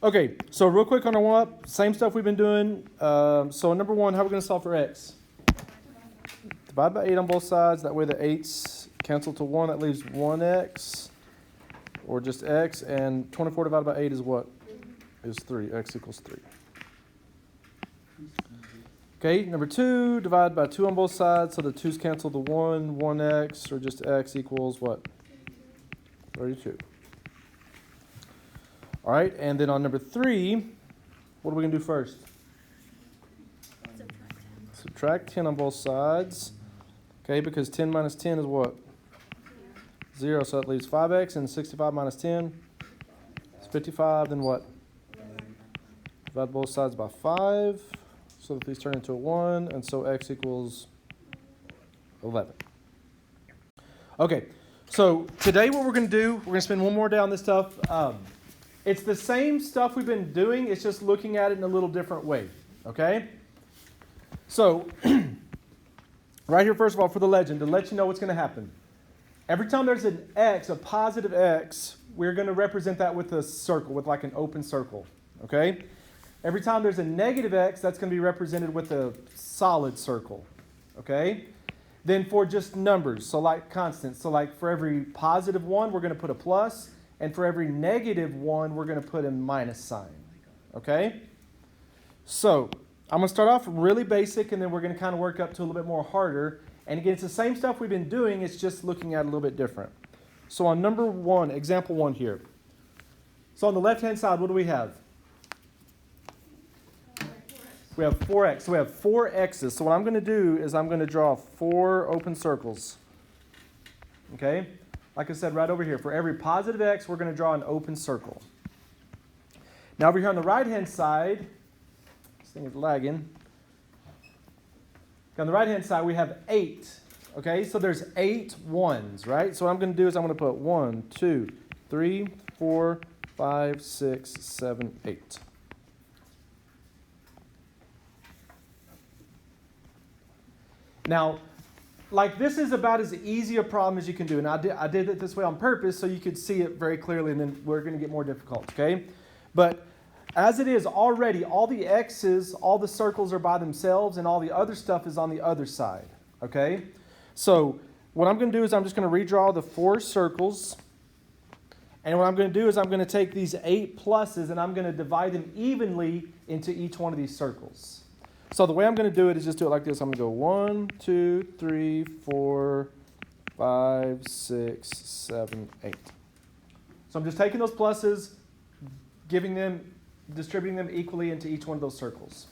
Okay, so real quick on our warm-up, same stuff we've been doing. So number one, how are we going to solve for x? Divide by 8 on both sides. That way the 8's cancel to 1. That leaves 1x, or just x. And 24 divided by 8 is what? Is 3. X equals 3. Okay, number 2, divide by 2 on both sides. So the 2's cancel to 1. 1x, or just x equals what? 32. All right, and then on number 3, what are we going to do first? Subtract 10 on both sides. Okay, because 10 minus 10 is what? 0, so that leaves 5x, and 65 minus 10 is 55, then what? Divide both sides by 5, so that these turn into a 1, and so x equals 11. Okay, so today what we're going to do, we're going to spend one more day on this stuff. It's the same stuff we've been doing, it's just looking at it in a little different way, okay? So, right here, first of all, for the legend, to let you know what's going to happen. Every time there's an x, a positive x, we're going to represent that with a circle, with like an open circle, okay? Every time there's a negative x, that's going to be represented with a solid circle, okay? Then for just numbers, so like constants, so like for every positive 1, we're going to put a plus, and for every negative 1, we're going to put a minus sign, okay? So, I'm going to start off really basic, and then we're going to kind of work up to a little bit more harder. And again, it's the same stuff we've been doing, it's just looking at it a little bit different. So on number 1, example 1 here. So on the left-hand side, what do we have? We have 4x. So we have 4 x's. So what I'm going to do is I'm going to draw 4 open circles. Okay? Like I said, right over here. For every positive x, we're going to draw an open circle. Now over here on the right-hand side, this thing is lagging. On the right-hand side, we have 8. Okay, so there's 8 ones, right? So what I'm going to do is I'm going to put 1, 2, 3, 4, 5, 6, 7, 8. Now, like this is about as easy a problem as you can do. And I did it this way on purpose so you could see it very clearly, and then we're going to get more difficult, okay? But as it is already, all the x's, all the circles are by themselves, and all the other stuff is on the other side, okay? So what I'm going to do is I'm just going to redraw the 4 circles. And what I'm going to do is I'm going to take these 8 pluses and I'm going to divide them evenly into each one of these circles. So the way I'm going to do it is just do it like this. I'm going to go 1, 2, 3, 4, 5, 6, 7, 8. So I'm just taking those pluses, distributing them equally into each one of those circles.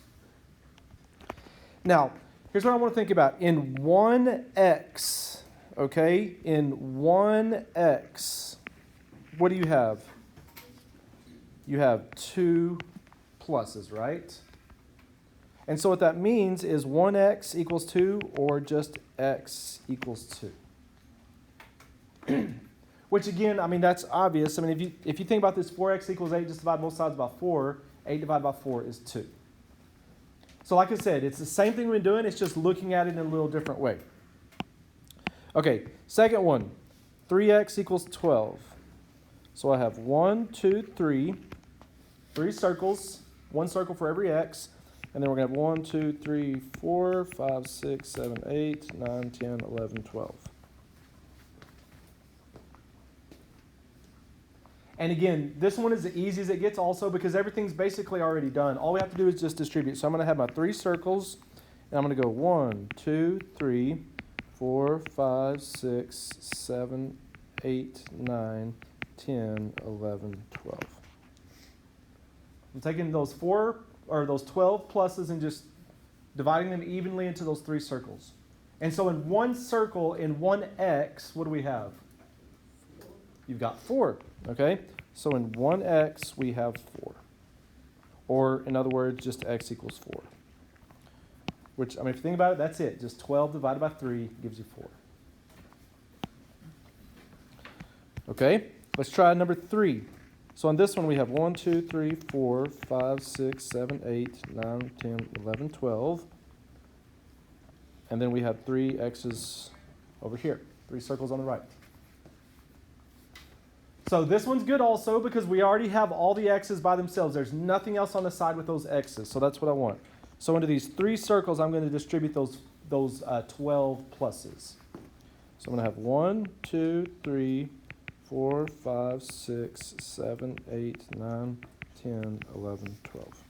Now, here's what I want to think about. In 1x, okay, in 1x, what do you have? You have 2 pluses, right? And so what that means is 1x equals 2, or just x equals 2. Which again, I mean, that's obvious. I mean, if you think about this, 4x equals 8, just divide both sides by 4. 8 divided by 4 is 2. So like I said, it's the same thing we've been doing. It's just looking at it in a little different way. Okay, second one. 3x equals 12. So I have 1, 2, 3. 3 circles. 1 circle for every x. And then we're going to have 1, 2, 3, 4, 5, 6, 7, 8, 9, 10, 11, 12. And again, this one is the easy as it gets also because everything's basically already done. All we have to do is just distribute. So I'm going to have my 3 circles, and I'm going to go 1, 2, 3, 4, 5, 6, 7, 8, 9, 10, 11, 12. I'm taking those 12 pluses and just dividing them evenly into those 3 circles. And so in one circle, in 1x, what do we have? You've got 4, okay? So in 1x, we have 4. Or, in other words, just x equals 4. Which, I mean, if you think about it, that's it. Just 12 divided by 3 gives you 4. Okay, let's try number 3. So on this one, we have 1, 2, 3, 4, 5, 6, 7, 8, 9, 10, 11, 12. And then we have 3 x's over here, 3 circles on the right. So this one's good also because we already have all the x's by themselves. There's nothing else on the side with those x's. So that's what I want. So into these three circles, I'm going to distribute those 12 pluses. So I'm going to have 1, 2, 3, 4, 5, 6, 7, 8, 9, 10, 11, 12.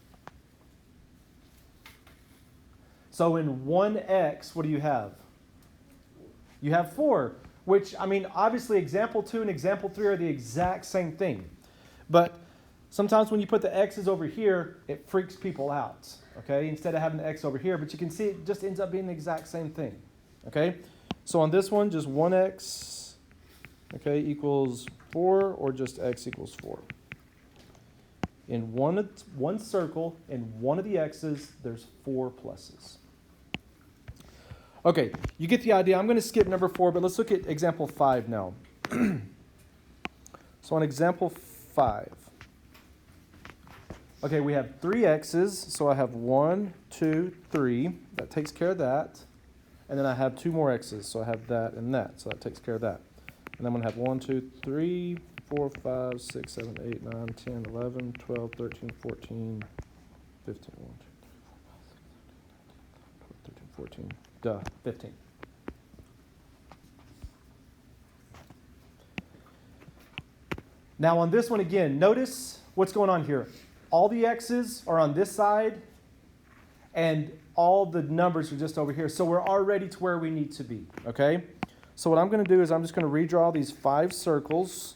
So in 1x, what do you have? You have 4, which, I mean, obviously example 2 and example 3 are the exact same thing. But sometimes when you put the x's over here, it freaks people out, okay? Instead of having the x over here, but you can see it just ends up being the exact same thing, okay? So on this one, just 1x, okay, equals 4, or just x equals 4. In one circle, in one of the x's, there's 4 pluses. Okay, you get the idea. I'm going to skip number 4, but let's look at example 5 now. So on example 5, okay, we have 3 x's, so I have 1, 2, 3. That takes care of that. And then I have 2 more x's, so I have that and that, so that takes care of that. And I'm going to have 1, 2, 3, 4, 5, 6, 7, 8, 9, 10, 11, 12, 13, 14, 15. 1, 2, 3, 4, 5, 6, 7, 8, 9, 10, 11, 12, 13, 14. 15. Now on this one again, notice what's going on here. All the x's are on this side, and all the numbers are just over here. So we're already to where we need to be, okay? So what I'm going to do is I'm just going to redraw these 5 circles,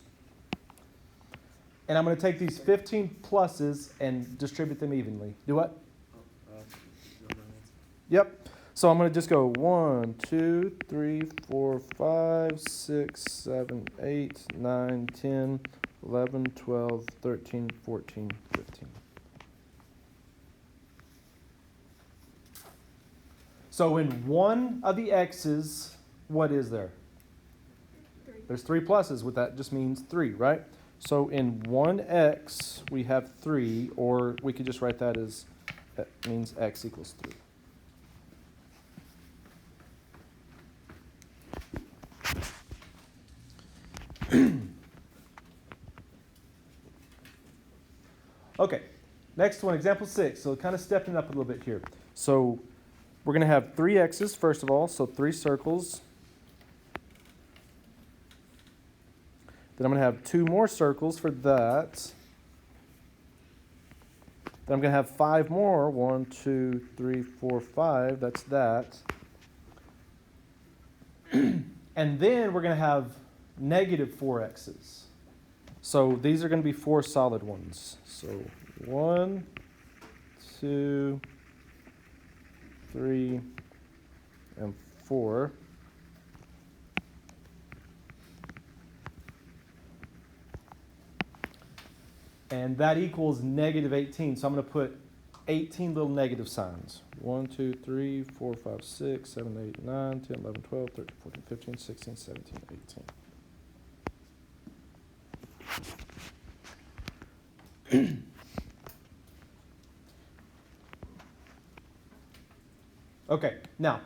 and I'm going to take these 15 pluses and distribute them evenly. Do what? Yep. So I'm going to just go 1, 2, 3, 4, 5, 6, 7, 8, 9, 10, 11, 12, 13, 14, 15. So in one of the x's, what is there? 3. There's 3 pluses. What that just means 3, right? So in 1x, we have 3, or we could just write that as, that means x equals 3. Okay, next one, example 6. So kind of stepping up a little bit here. So we're going to have 3 x's first of all, so 3 circles. Then I'm going to have 2 more circles for that. Then I'm going to have 5 more. 1, 2, 3, 4, 5. That's that. And then we're going to have negative 4 x's. So these are going to be 4 solid ones. So 1, 2, 3, and 4. And that equals negative 18. So I'm going to put 18 little negative signs. 1, 2, 3, 4, 5, 6, 7, 8, 9, 10, 11, 12, 13, 14, 15, 16, 17, 18. Okay, now,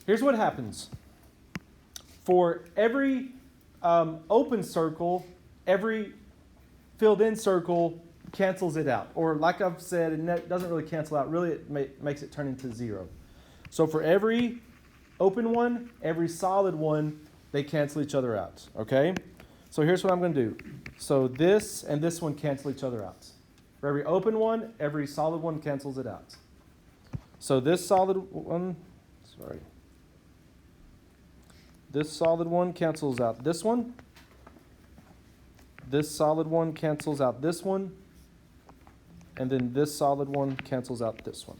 here's what happens. For every open circle, every filled in circle cancels it out. Or like I've said, it doesn't really cancel out. Really, it makes it turn into 0. So for every open one, every solid one, they cancel each other out. Okay? So here's what I'm going to do. So this and this one cancel each other out. For every open one, every solid one cancels it out. So this solid one, this solid one cancels out this one. This solid one cancels out this one. And then this solid one cancels out this one.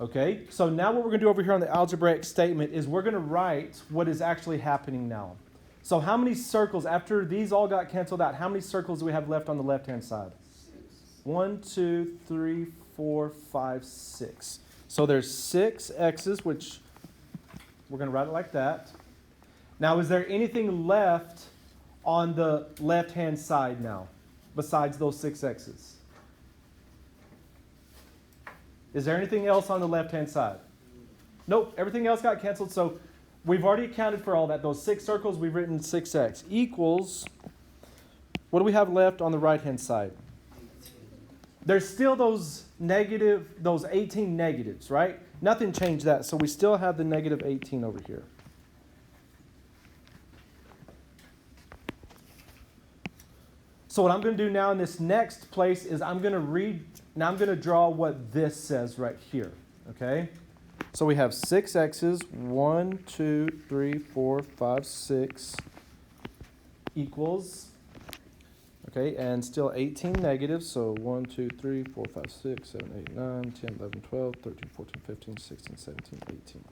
Okay, so now what we're going to do over here on the algebraic statement is we're going to write what is actually happening now. So how many circles, after these all got canceled out, how many circles do we have left on the left-hand side? 1, 2, 3, 4, 5, 6. So there's 6 x's, which we're going to write it like that. Now, is there anything left on the left-hand side now besides those 6 x's? Is there anything else on the left-hand side? Nope, everything else got canceled. So we've already accounted for all that. Those 6 circles, we've written 6x equals, what do we have left on the right-hand side? There's still those 18 negatives, right? Nothing changed that. So we still have the negative 18 over here. So what I'm going to do now in this next place is I'm going to draw what this says right here, okay? So we have 6 x's, 1, 2, 3, 4, 5, 6 equals, okay, and still 18 negatives, so 1, 2, 3, 4, 5, 6, 7, 8, 9, 10, 11, 12, 13, 14, 15, 16, 17, 18.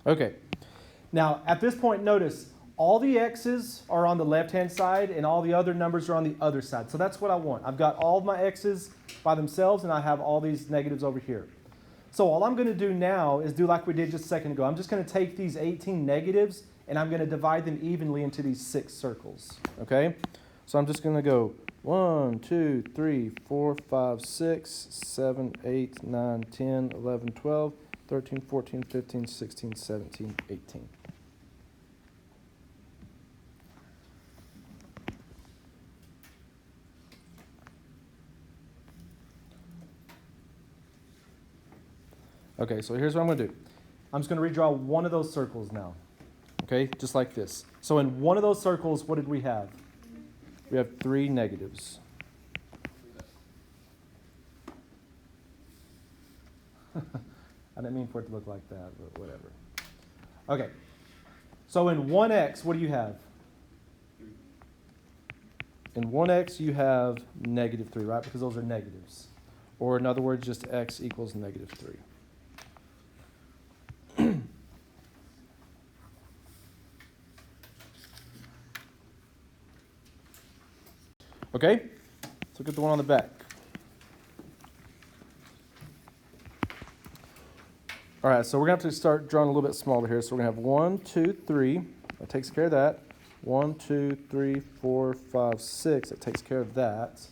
Okay, now at this point, notice all the x's are on the left-hand side and all the other numbers are on the other side. So that's what I want. I've got all of my x's by themselves and I have all these negatives over here. So all I'm going to do now is do like we did just a second ago. I'm just going to take these 18 negatives and I'm going to divide them evenly into these 6 circles. Okay, so I'm just going to go 1, 2, 3, 4, 5, 6, 7, 8, 9, 10, 11, 12, 13, 14, 15, 16, 17, 18. Okay, so here's what I'm going to do. I'm just going to redraw one of those circles now. Okay, just like this. So in one of those circles, what did we have? We have 3 negatives. I didn't mean for it to look like that, but whatever. Okay. So in 1x, what do you have? In 1x, you have negative 3, right? Because those are negatives. Or in other words, just x equals negative 3. Okay? Let's look at the one on the back. All right, so we're going to have to start drawing a little bit smaller here. So we're going to have 1, 2, 3. That takes care of that. 1, 2, 3, 4, 5, 6. That takes care of that.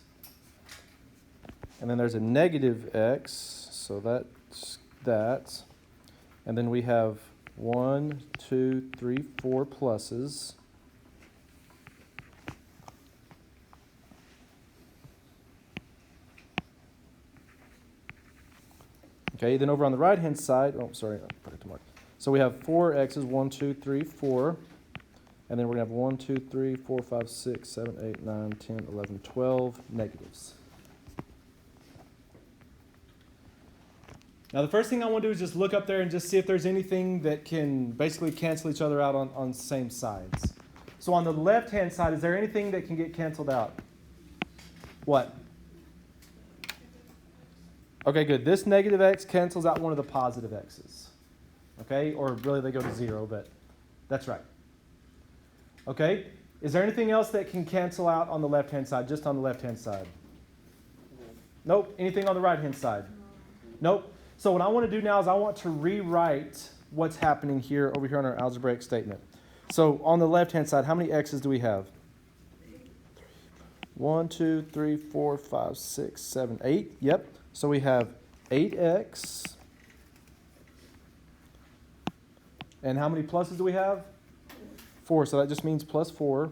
And then there's a negative x, so that's that. And then we have 1, 2, 3, 4 pluses. Okay, then over on the right-hand side, oh, sorry, I forgot to mark. So we have 4 x's, 1, 2, 3, 4. And then we're going to have 1, 2, 3, 4, 5, 6, 7, 8, 9, 10, 11, 12 negatives. Now the first thing I want to do is just look up there and just see if there's anything that can basically cancel each other out on same sides. So on the left-hand side, is there anything that can get canceled out? What? Okay, good. This negative x cancels out one of the positive x's. Okay, or really they go to 0, but that's right. Okay, is there anything else that can cancel out on the left-hand side, just on the left-hand side? Nope. Anything on the right-hand side? Nope. So what I want to do now is I want to rewrite what's happening here over here on our algebraic statement. So on the left-hand side, how many x's do we have? 1, 2, 3, 4, 5, 6, 7, 8. Yep. So we have 8x. And how many pluses do we have? 4. So that just means plus 4.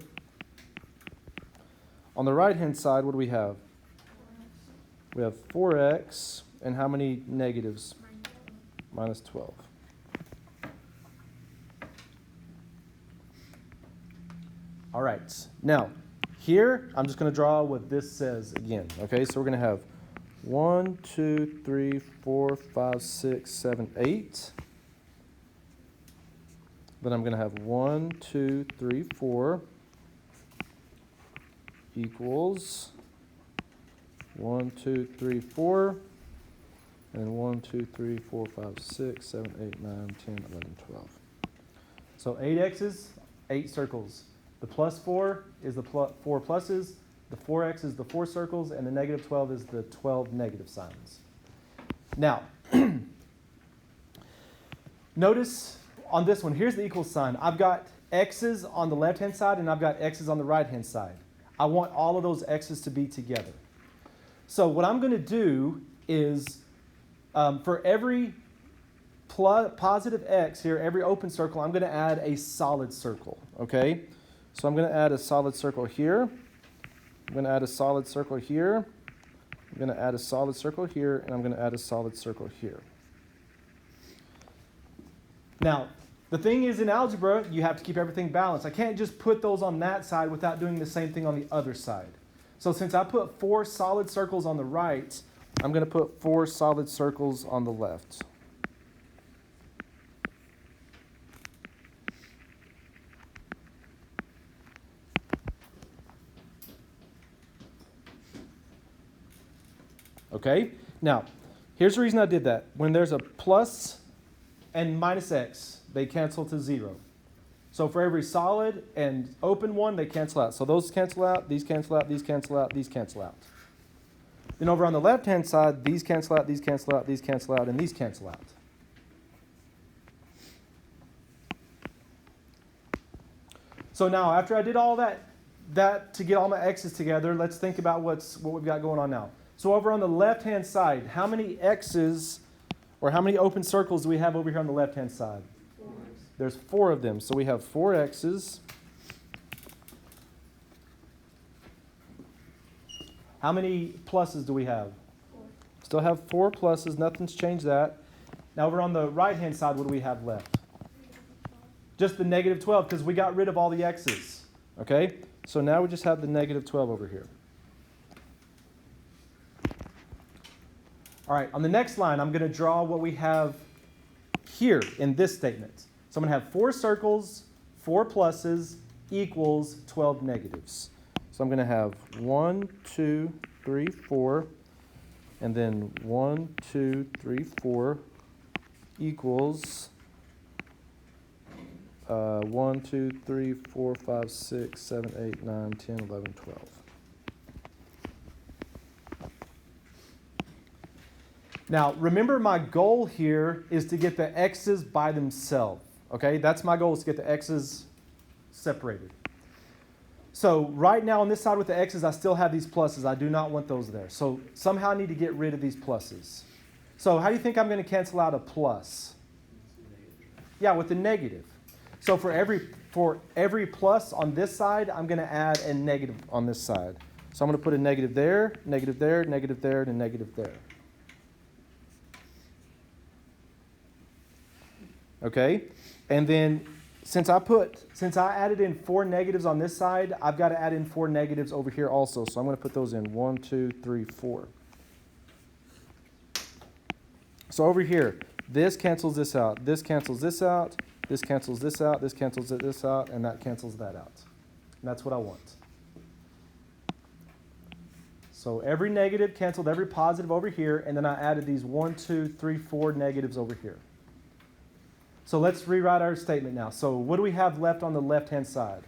On the right-hand side, what do we have? We have 4x. And how many negatives? Minus 12. All right. Now, here, I'm just going to draw what this says again. Okay, so we're going to have 1, 2, 3, 4, 5, 6, 7, 8. Then I'm going to have 1, 2, 3, 4 equals 1, 2, 3, 4. And 1, 2, 3, 4, 5, 6, 7, 8, 9, 10, 11, 12. So 8 x's, 8 circles. The plus 4 is the 4 pluses. The 4x is the 4 circles. And the negative 12 is the 12 negative signs. Now, Notice on this one, here's the equal sign. I've got x's on the left-hand side and I've got x's on the right-hand side. I want all of those x's to be together. So what I'm going to do is for every positive x here, every open circle, I'm going to add a solid circle, okay? So I'm going to add a solid circle here. I'm going to add a solid circle here. I'm going to add a solid circle here, and I'm going to add a solid circle here. Now, the thing is in algebra, you have to keep everything balanced. I can't just put those on that side without doing the same thing on the other side. So since I put 4 solid circles on the right, I'm going to put 4 solid circles on the left. Okay? Now, here's the reason I did that. When there's a plus and minus x, they cancel to 0. So for every solid and open one, they cancel out. So those cancel out, these cancel out, these cancel out, these cancel out. Then over on the left-hand side, these cancel out, these cancel out, these cancel out, and these cancel out. So now, after I did all that to get all my x's together, let's think about what we've got going on now. So over on the left-hand side, how many x's or how many open circles do we have over here on the left-hand side? 4. There's 4 of them. So we have 4 x's. How many pluses do we have? 4. Still have 4 pluses. Nothing's changed that. Now over on the right-hand side, what do we have left? Just the negative 12 because we got rid of all the x's. Okay? So now we just have the negative 12 over here. All right, on the next line, I'm going to draw what we have here in this statement. So I'm going to have 4 circles, 4 pluses equals 12 negatives. So I'm going to have 1, 2, 3, 4, and then 1, 2, 3, 4 equals 1, 2, 3, 4, 5, 6, 7, 8, 9, 10, 11, 12. Now, remember my goal here is to get the x's by themselves, okay? That's my goal, is to get the x's separated. So right now on this side with the x's, I still have these pluses. I do not want those there. So somehow I need to get rid of these pluses. So how do you think I'm going to cancel out a plus? Yeah, with the negative. So for every plus on this side, I'm going to add a negative on this side. So I'm going to put a negative there, negative there, negative there, and a negative there. Okay, and then since I added in 4 negatives on this side, I've got to add in 4 negatives over here also. So I'm going to put those in 1, 2, 3, 4. So over here, this cancels this out, this cancels this out, this cancels this out, this cancels this out, and that cancels that out. And that's what I want. So every negative canceled every positive over here, and then I added these 1, 2, 3, 4 negatives over here. So let's rewrite our statement now. So what do we have left on the left-hand side?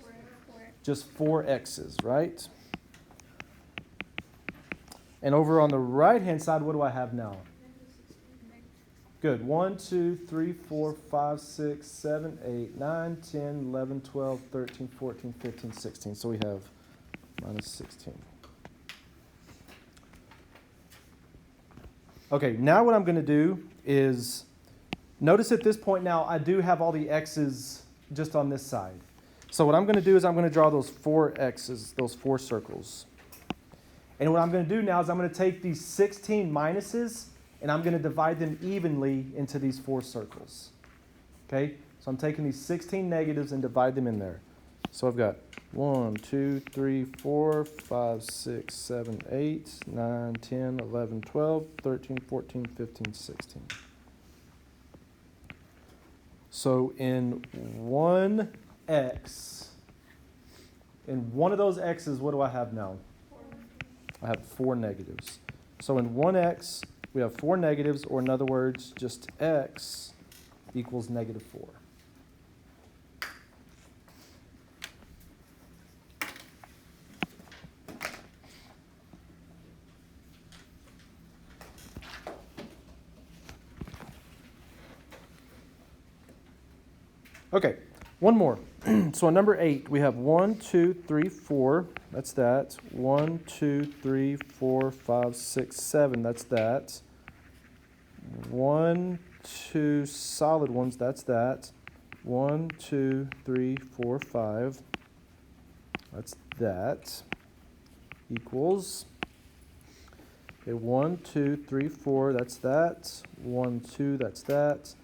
4. Just 4 x's, right? And over on the right-hand side, what do I have now? Good. 1, 2, 3, 4, 5, 6, 7, 8, 9, 10, 11, 12, 13, 14, 15, 16. So we have minus 16. Okay, now what I'm going to do is, notice at this point now, I do have all the x's just on this side. So what I'm going to do is I'm going to draw those 4 x's, those 4 circles. And what I'm going to do now is I'm going to take these 16 minuses and I'm going to divide them evenly into these 4 circles. Okay? So I'm taking these 16 negatives and divide them in there. So I've got 1, 2, 3, 4, 5, 6, 7, 8, 9, 10, 11, 12, 13, 14, 15, 16. So in one x, in one of those x's, what do I have now? 4. I have 4 negatives. So in one x, we have 4 negatives, or in other words, just x equals negative 4. Okay, one more. So on number 8, we have 1, 2, 3, 4. That's that. 1, 2, 3, 4, 5, 6, 7. That's that. 1, 2 solid ones. That's that. 1, 2, 3, 4, 5. That's that. Equals. Okay, 1, 2, 3, 4. That's that. 1, 2. That's that.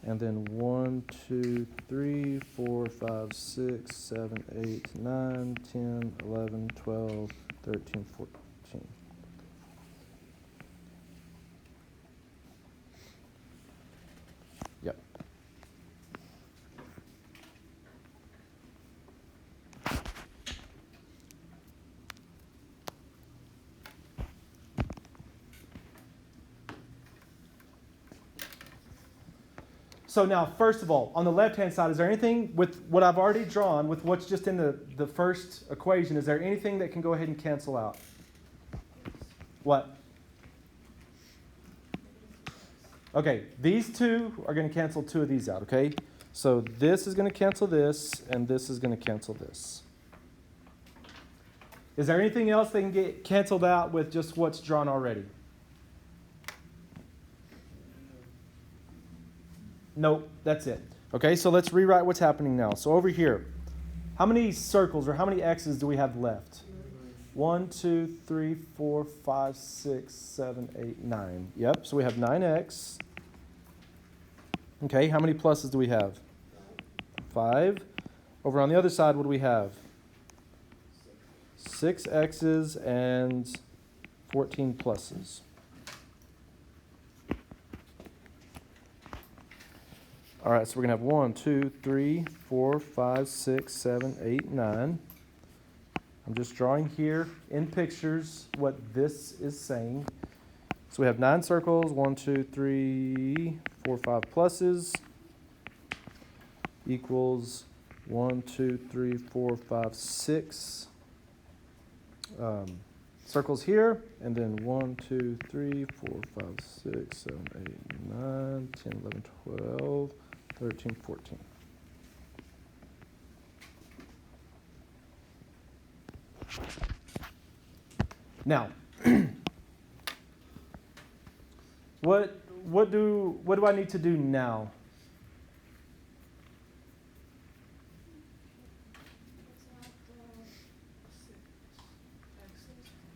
And then 1, 2, 3, 4, 5, 6, 7, 8, 9, 10, 11, 12, 13, 14. Yep. So now, first of all, on the left-hand side, is there anything with what I've already drawn, with what's just in the first equation, is there anything that can go ahead and cancel out? What? Okay, these two are going to cancel 2 of these out, okay? So this is going to cancel this, and this is going to cancel this. Is there anything else that can get canceled out with just what's drawn already? Nope, that's it. Okay, so let's rewrite what's happening now. So over here, how many circles or how many x's do we have left? 1, 2, 3, 4, 5, 6, 7, 8, 9. Yep, so we have 9x. Okay, how many pluses do we have? 5. Over on the other side, what do we have? 6 x's and 14 pluses. All right, so we're going to have 1, 2, 3, 4, 5, 6, 7, 8, 9. I'm just drawing here in pictures what this is saying. So we have 9 circles, 1, 2, 3, 4, 5 pluses equals 1, 2, 3, 4, 5, 6 circles here, and then 1, 2, 3, 4, 5, 6, 7, 8, 9, 10, 11, 12, 13, 14. Now, what do I need to do now?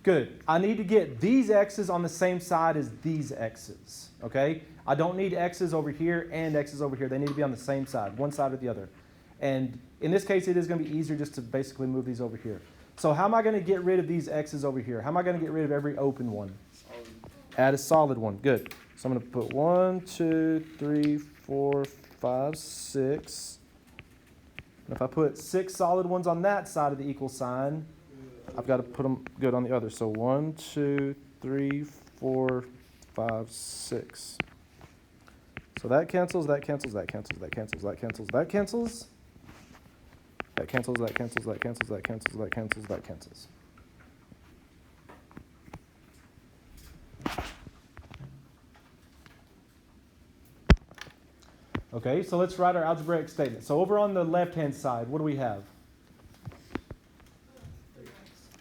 Good. I need to get these x's on the same side as these x's, okay? I don't need x's over here and x's over here. They need to be on the same side, one side or the other. And in this case, it is going to be easier just to basically move these over here. So how am I going to get rid of these x's over here? How am I going to get rid of every open one? Solid. Add a solid one. Good. So I'm going to put 1, 2, 3, 4, 5, 6. And if I put 6 solid ones on that side of the equal sign, I've got to put them good on the other. So 1, 2, 3, 4, 5, 6. So that cancels, that cancels, that cancels, that cancels, that cancels, that cancels. That cancels, that cancels, that cancels, that cancels, that cancels, that cancels. Okay, so let's write our algebraic statement. So over on the left-hand side, what do we have?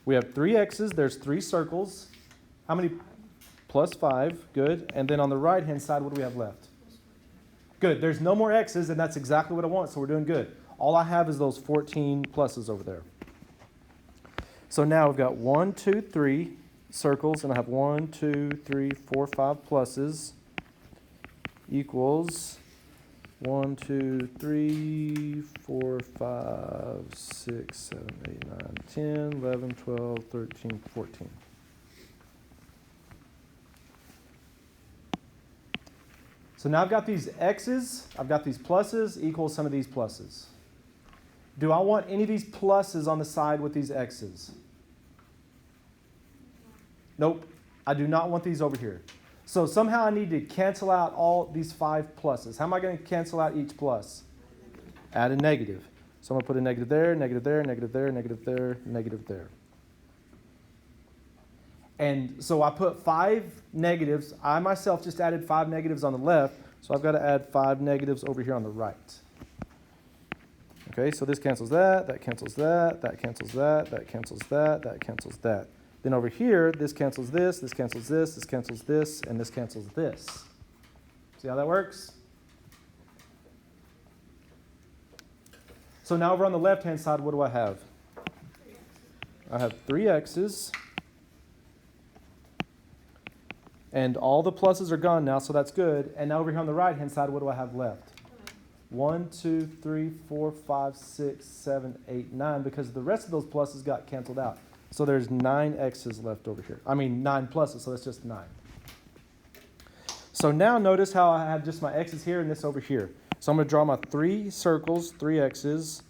We have 3 x's. There's 3 circles. How many? Plus 5. Good. And then on the right-hand side, what do we have left? Good. There's no more x's, and that's exactly what I want, so we're doing good. All I have is those 14 pluses over there. So now we've got 1, 2, 3 circles, and I have 1, 2, 3, 4, 5 pluses equals 1, 2, 3, 4, 5, 6, 7, 8, 9, 10, 11, 12, 13, 14. So now I've got these x's, I've got these pluses equals some of these pluses. Do I want any of these pluses on the side with these x's? Nope, I do not want these over here. So somehow I need to cancel out all these 5 pluses. How am I going to cancel out each plus? Add a negative. So I'm going to put a negative there, negative there, negative there, negative there, negative there. And so I put 5 negatives. I myself just added 5 negatives on the left, so I've got to add 5 negatives over here on the right. Okay, so this cancels that, that cancels that, that cancels that, that cancels that, that cancels that. Then over here, this cancels this cancels this cancels this, and this cancels this. See how that works? So now over on the left-hand side, what do I have? I have 3x's. And all the pluses are gone now, so that's good. And now over here on the right-hand side, what do I have left? 1, 2, 3, 4, 5, 6, 7, 8, 9, because the rest of those pluses got canceled out. So there's 9 x's left over here. I mean 9 pluses, so that's just 9. So now notice how I have just my x's here and this over here. So I'm going to draw my 3 circles, 3 x's,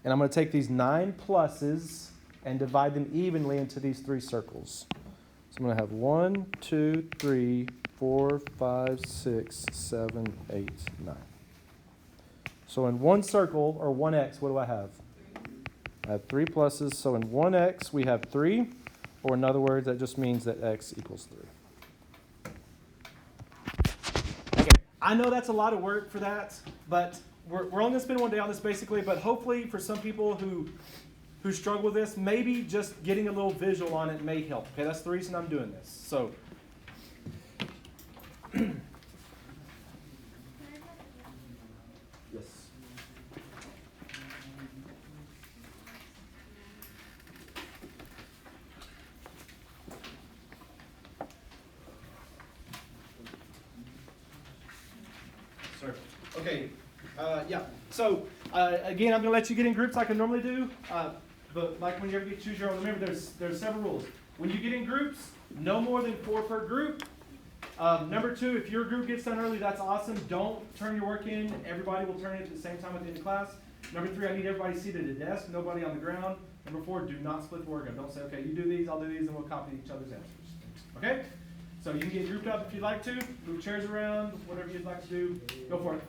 and I'm going to take these 9 pluses and divide them evenly into these 3 circles. So I'm going to have 1, 2, 3, 4, 5, 6, 7, 8, 9. So in one circle, or 1x, what do I have? I have 3 pluses. So in 1x, we have 3. Or in other words, that just means that x equals 3. Okay, I know that's a lot of work for that, but we're only going to spend one day on this basically, but hopefully for some people who struggle with this, maybe just getting a little visual on it may help. Okay, that's the reason I'm doing this. So, yes. Sir. Okay. Yeah. So again, I'm going to let you get in groups like I normally do. But like when you ever get to choose your own, remember there's several rules. When you get in groups, no more than 4 per group. Number 2, if your group gets done early, that's awesome. Don't turn your work in. Everybody will turn it at the same time at the end of class. Number 3, I need everybody seated at a desk, nobody on the ground. Number 4, do not split the work up. Don't say, okay, you do these, I'll do these, and we'll copy each other's answers. Okay? So you can get grouped up if you'd like to. Move chairs around, whatever you'd like to do. Go for it.